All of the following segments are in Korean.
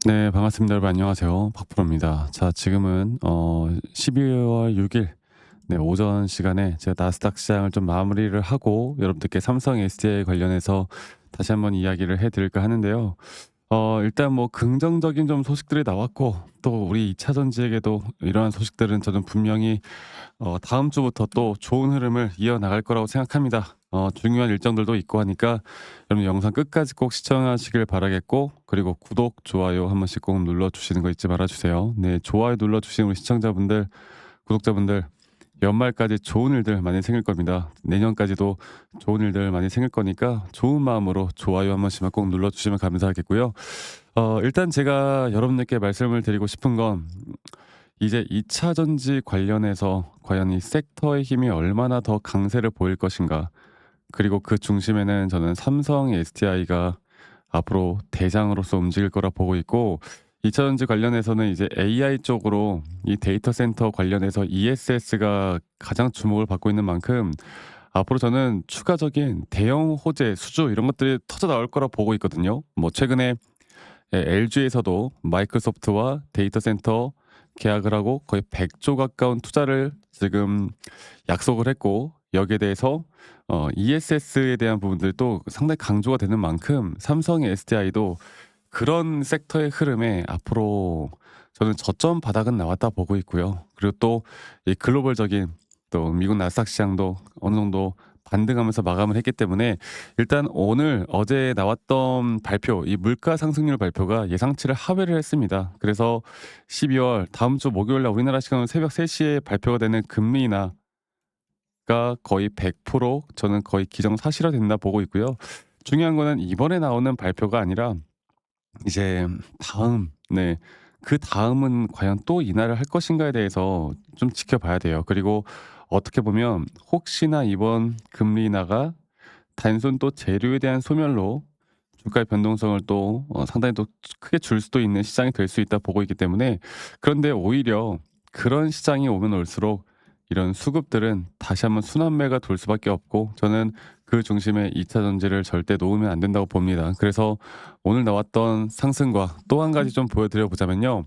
네, 반갑습니다. 여러분 안녕하세요. 박프로입니다. 자, 지금은 12월 6일 네, 오전 시간에 제가 나스닥 시장을 좀 마무리를 하고 여러분들께 삼성 SDI 관련해서 다시 한번 이야기를 해 드릴까 하는데요. 일단 뭐 긍정적인 좀 소식들이 나왔고 또 우리 2차 전지에게도 이러한 소식들은 저는 분명히 다음 주부터 또 좋은 흐름을 이어나갈 거라고 생각합니다. 중요한 일정들도 있고 하니까 여러분 영상 끝까지 꼭 시청하시길 바라겠고, 그리고 구독, 좋아요 한 번씩 꼭 눌러주시는 거 잊지 말아주세요. 네, 좋아요 눌러주시는 우리 시청자분들, 구독자분들, 연말까지 좋은 일들 많이 생길 겁니다. 내년까지도 좋은 일들 많이 생길 거니까 좋은 마음으로 좋아요 한 번씩만 꼭 눌러주시면 감사하겠고요. 일단 제가 여러분들께 말씀을 드리고 싶은 건 이제 2차 전지 관련해서 과연 이 섹터의 힘이 얼마나 더 강세를 보일 것인가. 그리고 그 중심에는 저는 삼성 SDI가 앞으로 대장으로서 움직일 거라 보고 있고, 2차 전지 관련해서는 이제 AI 쪽으로 이 데이터 센터 관련해서 ESS가 가장 주목을 받고 있는 만큼 앞으로 저는 추가적인 대형 호재 수주 이런 것들이 터져 나올 거라 보고 있거든요. 뭐 최근에 LG에서도 마이크로소프트와 데이터 센터 계약을 하고 거의 100조 가까운 투자를 지금 약속을 했고, 여기에 대해서 ESS에 대한 부분들도 상당히 강조가 되는 만큼 삼성의 SDI도 그런 섹터의 흐름에 앞으로 저는 저점 바닥은 나왔다 보고 있고요. 그리고 또 이 글로벌적인 또 미국 나스닥 시장도 어느 정도 반등하면서 마감을 했기 때문에 일단 오늘 어제 나왔던 발표, 이 물가 상승률 발표가 예상치를 하회를 했습니다. 그래서 12월 다음 주 목요일 날 우리나라 시간으로 새벽 3시에 발표가 되는 금리 인하가 거의 100% 저는 거의 기정사실화 된다 보고 있고요. 중요한 거는 이번에 나오는 발표가 아니라 이제 다음, 네, 그다음은 과연 또 인하를 할 것인가에 대해서 좀 지켜봐야 돼요. 그리고 어떻게 보면 혹시나 이번 금리 인하가 단순 또 재료에 대한 소멸로 주가의 변동성을 또 상당히 또 크게 줄 수도 있는 시장이 될 수 있다 보고 있기 때문에, 그런데 오히려 그런 시장이 오면 올수록 이런 수급들은 다시 한번 순환매가 돌 수밖에 없고, 저는 그 중심에 2차 전지를 절대 놓으면 안 된다고 봅니다. 그래서 오늘 나왔던 상승과 또 한 가지 좀 보여드려 보자면요.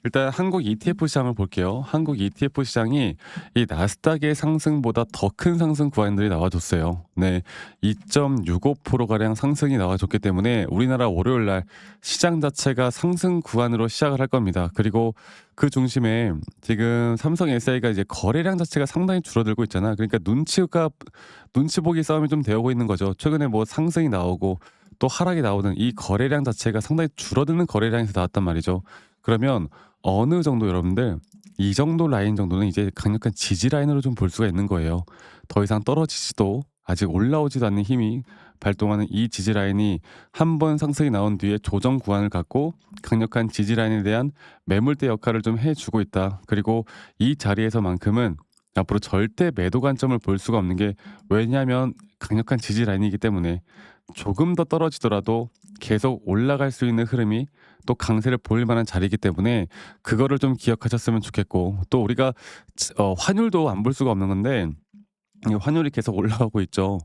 일단 한국 ETF 시장을 볼게요. 한국 ETF 시장이 이 나스닥의 상승보다 더 큰 상승 구간들이 나와줬어요. 네, 2.65% 가량 상승이 나와줬기 때문에 우리나라 월요일 날 시장 자체가 상승 구간으로 시작을 할 겁니다. 그리고 그 중심에 지금 삼성 SI가 이제 거래량 자체가 상당히 줄어들고 있잖아. 그러니까 눈치 보기 싸움이 좀 되어오고 있는 거죠. 최근에 뭐 상승이 나오고 또 하락이 나오는 이 거래량 자체가 상당히 줄어드는 거래량에서 나왔단 말이죠. 그러면 어느 정도 여러분들 이 정도 라인 정도는 이제 강력한 지지 라인으로 좀 볼 수가 있는 거예요. 더 이상 떨어지지도 아직 올라오지도 않는 힘이 발동하는 이 지지 라인이 한 번 상승이 나온 뒤에 조정 구간을 갖고 강력한 지지 라인에 대한 매물대 역할을 좀 해주고 있다. 그리고 이 자리에서만큼은 앞으로 절대 매도 관점을 볼 수가 없는 게, 왜냐하면 강력한 지지 라인이기 때문에 조금 더 떨어지더라도 계속 올라갈 수 있는 흐름이 또 강세를 보일 만한 자리이기 때문에 그거를 좀 기억하셨으면 좋겠고, 또 우리가 환율도 안 볼 수가 없는 건데 이 환율이 계속 올라오고 있죠.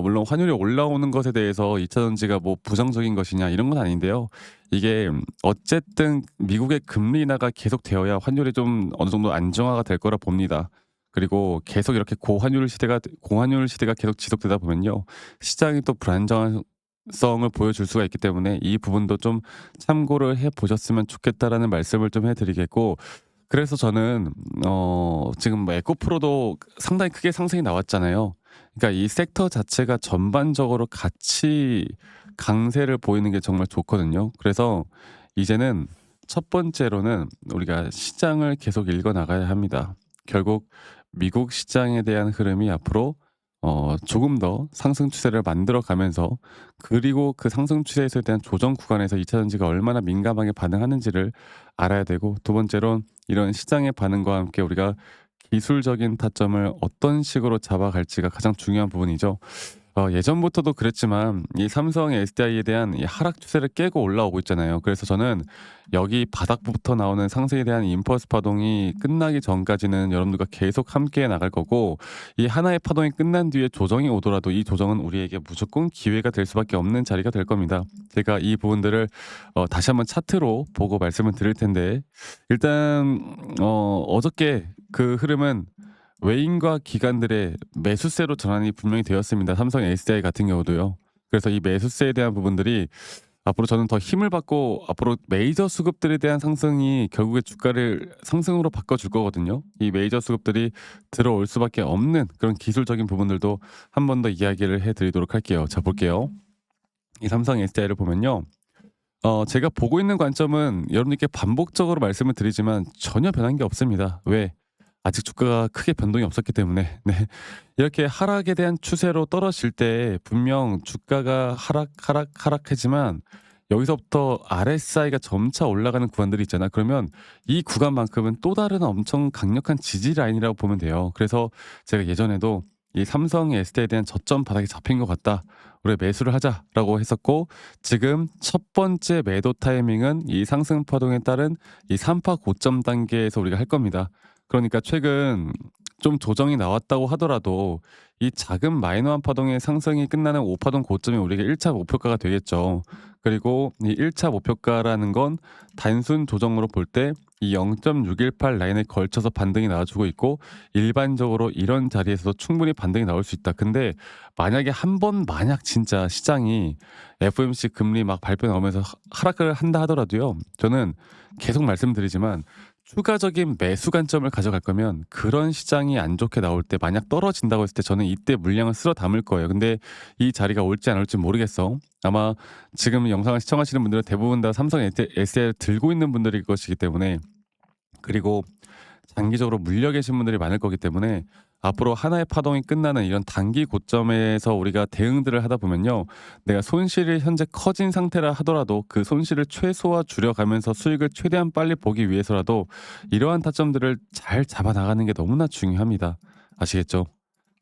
물론 환율이 올라오는 것에 대해서 2차 전지가 뭐 부정적인 것이냐 이런 건 아닌데요. 이게 어쨌든 미국의 금리 인하가 계속 되어야 환율이 좀 어느 정도 안정화가 될 거라 봅니다. 그리고 계속 이렇게 고환율 시대가 계속 지속되다 보면요, 시장이 또 불안정성을 보여줄 수가 있기 때문에 이 부분도 좀 참고를 해 보셨으면 좋겠다라는 말씀을 좀 해드리겠고, 그래서 저는 지금 뭐 에코프로도 상당히 크게 상승이 나왔잖아요. 그러니까 이 섹터 자체가 전반적으로 같이 강세를 보이는 게 정말 좋거든요. 그래서 이제는 첫 번째로는 우리가 시장을 계속 읽어 나가야 합니다. 결국 미국 시장에 대한 흐름이 앞으로 조금 더 상승 추세를 만들어 가면서, 그리고 그 상승 추세에 대한 조정 구간에서 2차 전지가 얼마나 민감하게 반응하는지를 알아야 되고, 두 번째로는 이런 시장의 반응과 함께 우리가 기술적인 타점을 어떤 식으로 잡아갈지가 가장 중요한 부분이죠. 예전부터도 그랬지만 이 삼성 SDI에 대한 이 하락 추세를 깨고 올라오고 있잖아요. 그래서 저는 여기 바닥부터 나오는 상승에 대한 임펄스 파동이 끝나기 전까지는 여러분들과 계속 함께 나갈 거고, 이 하나의 파동이 끝난 뒤에 조정이 오더라도 이 조정은 우리에게 무조건 기회가 될 수밖에 없는 자리가 될 겁니다. 제가 이 부분들을 다시 한번 차트로 보고 말씀을 드릴 텐데, 일단 어저께 그 흐름은 외인과 기관들의 매수세로 전환이 분명히 되었습니다. 삼성 SDI 같은 경우도요. 그래서 이 매수세에 대한 부분들이 앞으로 저는 더 힘을 받고, 앞으로 메이저 수급들에 대한 상승이 결국에 주가를 상승으로 바꿔줄 거거든요. 이 메이저 수급들이 들어올 수밖에 없는 그런 기술적인 부분들도 한 번 더 이야기를 해드리도록 할게요. 자, 볼게요. 이 삼성 SDI를 보면요. 제가 보고 있는 관점은 여러분께 반복적으로 말씀을 드리지만 전혀 변한 게 없습니다. 왜? 아직 주가가 크게 변동이 없었기 때문에. 네. 이렇게 하락에 대한 추세로 떨어질 때 분명 주가가 하락하지만 여기서부터 RSI가 점차 올라가는 구간들이 있잖아. 그러면 이 구간만큼은 또 다른 엄청 강력한 지지 라인이라고 보면 돼요. 그래서 제가 예전에도 이 삼성 SDI에 대한 저점 바닥이 잡힌 것 같다, 우리 매수를 하자라고 했었고, 지금 첫 번째 매도 타이밍은 이 상승 파동에 따른 이 3파 고점 단계에서 우리가 할 겁니다. 그러니까 최근 좀 조정이 나왔다고 하더라도 이 작은 마이너한 파동의 상승이 끝나는 5파동 고점이 우리에게 1차 목표가가 되겠죠. 그리고 이 1차 목표가라는 건 단순 조정으로 볼 때 이 0.618 라인에 걸쳐서 반등이 나와주고 있고, 일반적으로 이런 자리에서도 충분히 반등이 나올 수 있다. 근데 만약에 한 번 만약 진짜 시장이 FOMC 금리 막 발표 나오면서 하락을 한다 하더라도요, 저는 계속 말씀드리지만 추가적인 매수 관점을 가져갈 거면 그런 시장이 안 좋게 나올 때 만약 떨어진다고 했을 때 저는 이때 물량을 쓸어 담을 거예요. 근데 이 자리가 올지 안 올지 모르겠어. 아마 지금 영상을 시청하시는 분들은 대부분 다 삼성 SDI를 들고 있는 분들일 것이기 때문에, 그리고 장기적으로 물려 계신 분들이 많을 거기 때문에 앞으로 하나의 파동이 끝나는 이런 단기 고점에서 우리가 대응들을 하다 보면요, 내가 손실이 현재 커진 상태라 하더라도 그 손실을 최소화 줄여가면서 수익을 최대한 빨리 보기 위해서라도 이러한 타점들을 잘 잡아 나가는 게 너무나 중요합니다. 아시겠죠?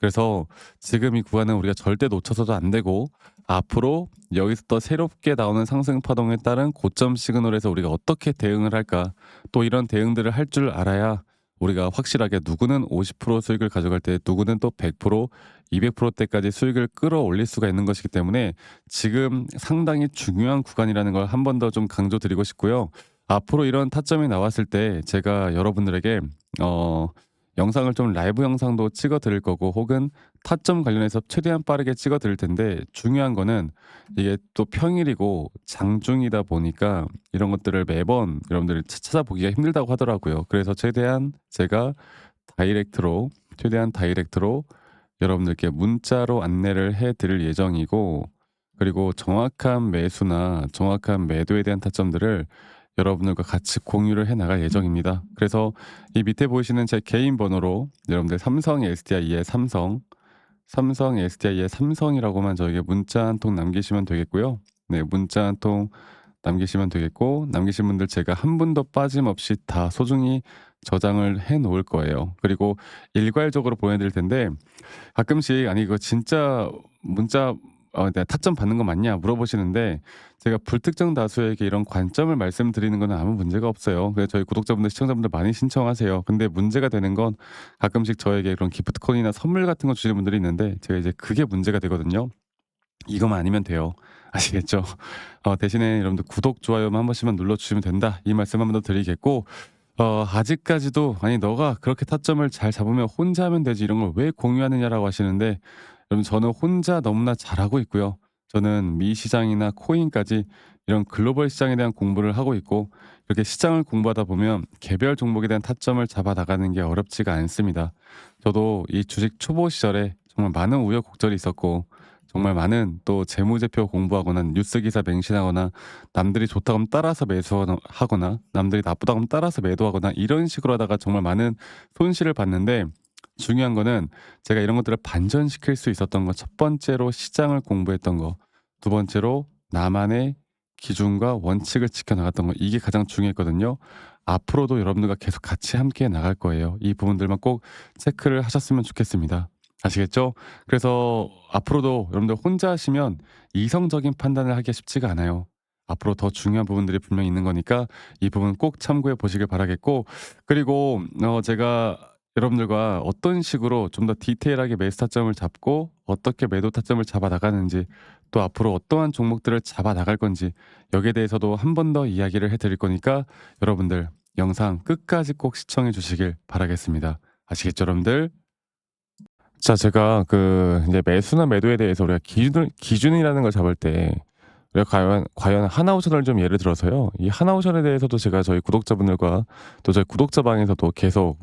그래서 지금 이 구간은 우리가 절대 놓쳐서도 안 되고, 앞으로 여기서 또 새롭게 나오는 상승 파동에 따른 고점 시그널에서 우리가 어떻게 대응을 할까, 또 이런 대응들을 할 줄 알아야 우리가 확실하게 누구는 50% 수익을 가져갈 때 누구는 또 100%, 200%대까지 수익을 끌어올릴 수가 있는 것이기 때문에 지금 상당히 중요한 구간이라는 걸 한 번 더 좀 강조드리고 싶고요. 앞으로 이런 타점이 나왔을 때 제가 여러분들에게 영상을 좀 라이브 영상도 찍어 드릴 거고, 혹은 타점 관련해서 최대한 빠르게 찍어 드릴 텐데, 중요한 거는 이게 또 평일이고 장중이다 보니까 이런 것들을 매번 여러분들이 찾아보기가 힘들다고 하더라고요. 그래서 최대한 제가 최대한 다이렉트로 여러분들께 문자로 안내를 해 드릴 예정이고, 그리고 정확한 매수나 정확한 매도에 대한 타점들을 여러분들과 같이 공유를 해 나갈 예정입니다. 그래서 이 밑에 보이시는 제 개인 번호로 여러분들 삼성 SDI의 삼성 SDI의 삼성이라고만 저에게 문자 한 통 남기시면 되겠고요. 네, 문자 한 통 남기시면 되겠고, 남기신 분들 제가 한 분도 빠짐없이 다 소중히 저장을 해 놓을 거예요. 그리고 일괄적으로 보내드릴 텐데, 가끔씩 "아니 이거 진짜 문자 내가 타점 받는 거 맞냐?" 물어보시는데, 제가 불특정 다수에게 이런 관점을 말씀드리는 거는 아무 문제가 없어요. 그래서 저희 구독자분들, 시청자분들 많이 신청하세요. 근데 문제가 되는 건 가끔씩 저에게 그런 기프트콘이나 선물 같은 거 주시는 분들이 있는데, 제가 이제 그게 문제가 되거든요. 이거만 아니면 돼요. 아시겠죠? 대신에 여러분들 구독, 좋아요만 한 번씩만 눌러주시면 된다, 이 말씀 한 번 더 드리겠고, 아직까지도 "아니 너가 그렇게 타점을 잘 잡으면 혼자 하면 되지, 이런 걸 왜 공유하느냐"라고 하시는데, 여러분 저는 혼자 너무나 잘하고 있고요. 저는 미 시장이나 코인까지 이런 글로벌 시장에 대한 공부를 하고 있고, 이렇게 시장을 공부하다 보면 개별 종목에 대한 타점을 잡아 나가는 게 어렵지가 않습니다. 저도 이 주식 초보 시절에 정말 많은 우여곡절이 있었고, 정말 많은 또 재무제표 공부하거나 뉴스 기사 맹신하거나, 남들이 좋다고 하면 따라서 매수하거나 남들이 나쁘다고 하면 따라서 매도하거나, 이런 식으로 하다가 정말 많은 손실을 봤는데, 중요한 거는 제가 이런 것들을 반전시킬 수 있었던 거, 첫 번째로 시장을 공부했던 거, 두 번째로 나만의 기준과 원칙을 지켜나갔던 거, 이게 가장 중요했거든요. 앞으로도 여러분들과 계속 같이 함께 나갈 거예요. 이 부분들만 꼭 체크를 하셨으면 좋겠습니다. 아시겠죠? 그래서 앞으로도 여러분들 혼자 하시면 이성적인 판단을 하기가 쉽지가 않아요. 앞으로 더 중요한 부분들이 분명히 있는 거니까 이 부분 꼭 참고해 보시길 바라겠고, 그리고 제가 여러분들과 어떤 식으로 좀 더 디테일하게 매수 타점을 잡고 어떻게 매도 타점을 잡아 나가는지, 또 앞으로 어떠한 종목들을 잡아 나갈 건지, 여기에 대해서도 한 번 더 이야기를 해 드릴 거니까 여러분들 영상 끝까지 꼭 시청해 주시길 바라겠습니다. 아시겠죠, 여러분들? 자, 제가 이제 매수나 매도에 대해서 우리가 기준이라는 걸 잡을 때 우리가 과연 하나오션을 좀 예를 들어서요. 이 하나오션에 대해서도 제가 저희 구독자분들과 또 저희 구독자방에서도 계속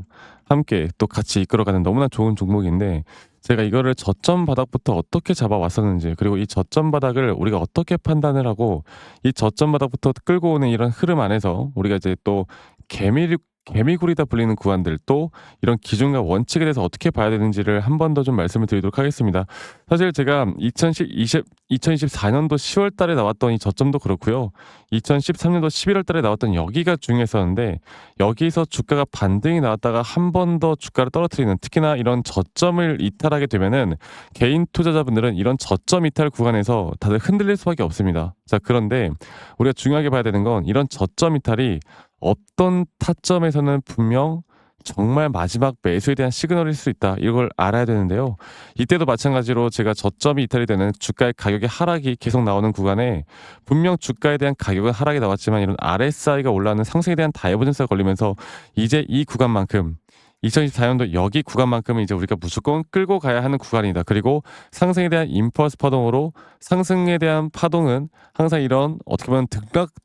함께 또 같이 이끌어가는 너무나 좋은 종목인데, 제가 이거를 저점 바닥부터 어떻게 잡아왔었는지, 그리고 이 저점 바닥을 우리가 어떻게 판단을 하고 이 저점 바닥부터 끌고 오는 이런 흐름 안에서 우리가 이제 또 개미굴이다 불리는 구간들, 또 이런 기준과 원칙에 대해서 어떻게 봐야 되는지를 한 번 더 좀 말씀을 드리도록 하겠습니다. 사실 제가 2024년도 10월 달에 나왔던 이 저점도 그렇고요. 2013년도 11월 달에 나왔던 여기가 중요했었는데, 여기서 주가가 반등이 나왔다가 한 번 더 주가를 떨어뜨리는, 특히나 이런 저점을 이탈하게 되면은 개인 투자자분들은 이런 저점 이탈 구간에서 다들 흔들릴 수밖에 없습니다. 자, 그런데 우리가 중요하게 봐야 되는 건 이런 저점 이탈이 어떤 타점에서는 분명 정말 마지막 매수에 대한 시그널일 수 있다, 이걸 알아야 되는데요. 이때도 마찬가지로 제가 저점이 이탈이 되는 주가의 가격의 하락이 계속 나오는 구간에 분명 주가에 대한 가격은 하락이 나왔지만 이런 RSI가 올라가는 상승에 대한 다이버전스가 걸리면서 이제 이 구간만큼, 2024년도 여기 구간만큼은 이제 우리가 무조건 끌고 가야 하는 구간이다. 그리고 상승에 대한 임펄스 파동으로, 상승에 대한 파동은 항상 이런 어떻게 보면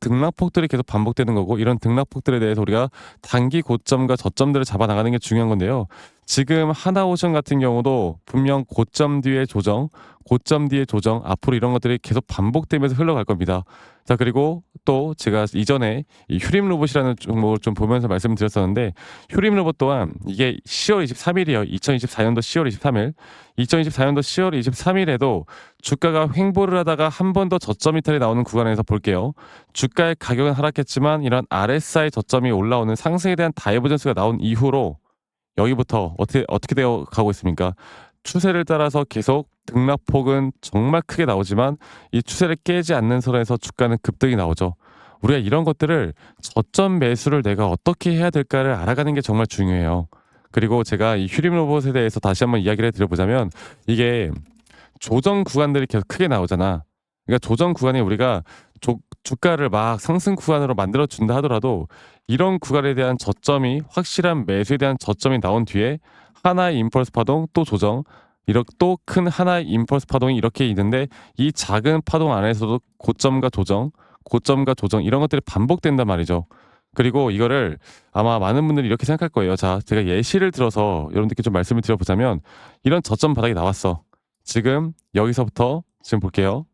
등락폭들이 계속 반복되는 거고, 이런 등락폭들에 대해서 우리가 단기 고점과 저점들을 잡아 나가는 게 중요한 건데요. 지금 하나오션 같은 경우도 분명 고점 뒤에 조정, 고점 뒤에 조정, 앞으로 이런 것들이 계속 반복되면서 흘러갈 겁니다. 자, 그리고 또 제가 이전에 이 휴림 로봇이라는 종목을 좀 보면서 말씀을 드렸었는데, 휴림 로봇 또한 이게 10월 23일이에요. 2024년도 10월 23일. 2024년도 10월 23일에도 주가가 횡보를 하다가 한 번 더 저점 이탈이 나오는 구간에서 볼게요. 주가의 가격은 하락했지만 이런 RSI 저점이 올라오는 상승에 대한 다이버전스가 나온 이후로 여기부터 어떻게 되어 가고 있습니까? 추세를 따라서 계속 등락폭은 정말 크게 나오지만 이 추세를 깨지 않는 선에서 주가는 급등이 나오죠. 우리가 이런 것들을 저점 매수를 내가 어떻게 해야 될까를 알아가는 게 정말 중요해요. 그리고 제가 이 휴림 로봇에 대해서 다시 한번 이야기를 드려보자면, 이게 조정 구간들이 계속 크게 나오잖아. 그러니까 조정 구간에 우리가 주가를 막 상승 구간으로 만들어 준다 하더라도 이런 구간에 대한 저점이, 확실한 매수에 대한 저점이 나온 뒤에 하나의 임펄스 파동, 또 조정, 이렇게 또 큰 하나의 임펄스 파동이 이렇게 있는데, 이 작은 파동 안에서도 고점과 조정, 고점과 조정, 이런 것들이 반복된단 말이죠. 그리고 이거를 아마 많은 분들이 이렇게 생각할 거예요. 자, 제가 예시를 들어서 여러분들께 좀 말씀을 드려보자면, 이런 저점 바닥이 나왔어. 지금 여기서부터 지금 볼게요.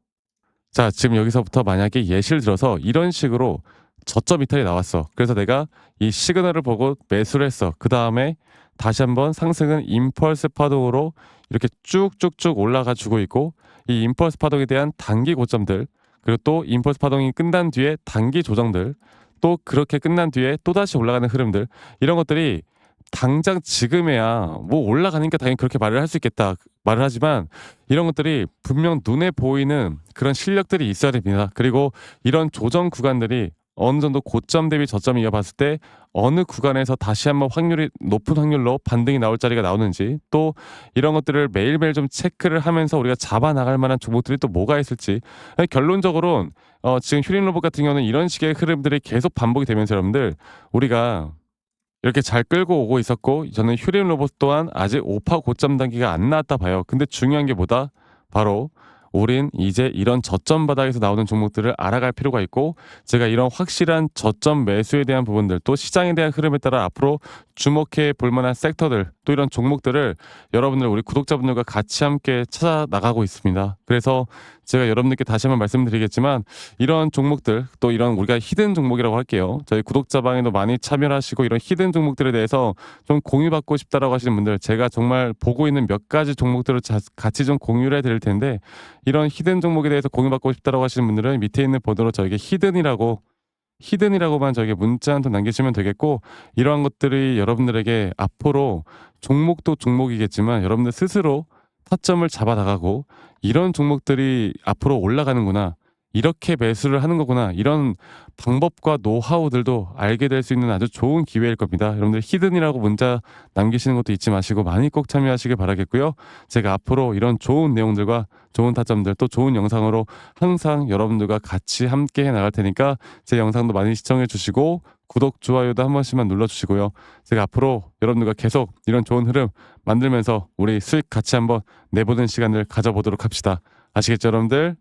자, 지금 여기서부터 만약에 예시를 들어서 이런 식으로 저점 이탈이 나왔어. 그래서 내가 이 시그널을 보고 매수를 했어. 그 다음에 다시 한번 상승은 임펄스 파동으로 이렇게 쭉쭉쭉 올라가 주고 있고, 이 임펄스 파동에 대한 단기 고점들, 그리고 또 임펄스 파동이 끝난 뒤에 단기 조정들, 또 그렇게 끝난 뒤에 또다시 올라가는 흐름들, 이런 것들이 당장 지금에야 뭐 올라가니까 당연히 그렇게 말을 할 수 있겠다 말을 하지만, 이런 것들이 분명 눈에 보이는 그런 실력들이 있어야 됩니다. 그리고 이런 조정 구간들이 어느 정도 고점 대비 저점이 이어봤을 때 어느 구간에서 다시 한번 높은 확률로 반등이 나올 자리가 나오는지, 또 이런 것들을 매일매일 좀 체크를 하면서 우리가 잡아 나갈 만한 종목들이 또 뭐가 있을지. 결론적으로는 지금 휴림 로봇 같은 경우는 이런 식의 흐름들이 계속 반복이 되면서 여러분들, 우리가 이렇게 잘 끌고 오고 있었고, 저는 휴림 로봇 또한 아직 오파 고점 단계가 안 나왔다 봐요. 근데 중요한 게 뭐다? 바로 우린 이제 이런 저점 바닥에서 나오는 종목들을 알아갈 필요가 있고, 제가 이런 확실한 저점 매수에 대한 부분들, 또 시장에 대한 흐름에 따라 앞으로 주목해 볼 만한 섹터들, 또 이런 종목들을 여러분들, 우리 구독자분들과 같이 함께 찾아 나가고 있습니다. 그래서 제가 여러분들께 다시 한번 말씀드리겠지만, 이런 종목들, 또 이런 우리가 히든 종목이라고 할게요. 저희 구독자방에도 많이 참여를 하시고 이런 히든 종목들에 대해서 좀 공유받고 싶다라고 하시는 분들, 제가 정말 보고 있는 몇 가지 종목들을 같이 좀 공유를 해드릴 텐데, 이런 히든 종목에 대해서 공유받고 싶다라고 하시는 분들은 밑에 있는 번호로 저에게 히든이라고 히든이라고만 저에게 문자 한 통 남기시면 되겠고, 이러한 것들이 여러분들에게 앞으로 종목도 종목이겠지만 여러분들 스스로 타점을 잡아 나가고 '이런 종목들이 앞으로 올라가는구나. 이렇게 매수를 하는 거구나.' 이런 방법과 노하우들도 알게 될 수 있는 아주 좋은 기회일 겁니다. 여러분들 히든이라고 문자 남기시는 것도 잊지 마시고 많이 꼭 참여하시길 바라겠고요. 제가 앞으로 이런 좋은 내용들과 좋은 타점들 또 좋은 영상으로 항상 여러분들과 같이 함께 해 나갈 테니까 제 영상도 많이 시청해 주시고 구독, 좋아요도 한 번씩만 눌러 주시고요. 제가 앞으로 여러분들과 계속 이런 좋은 흐름 만들면서 우리 수익 같이 한번 내보는 시간을 가져보도록 합시다. 아시겠죠, 여러분들?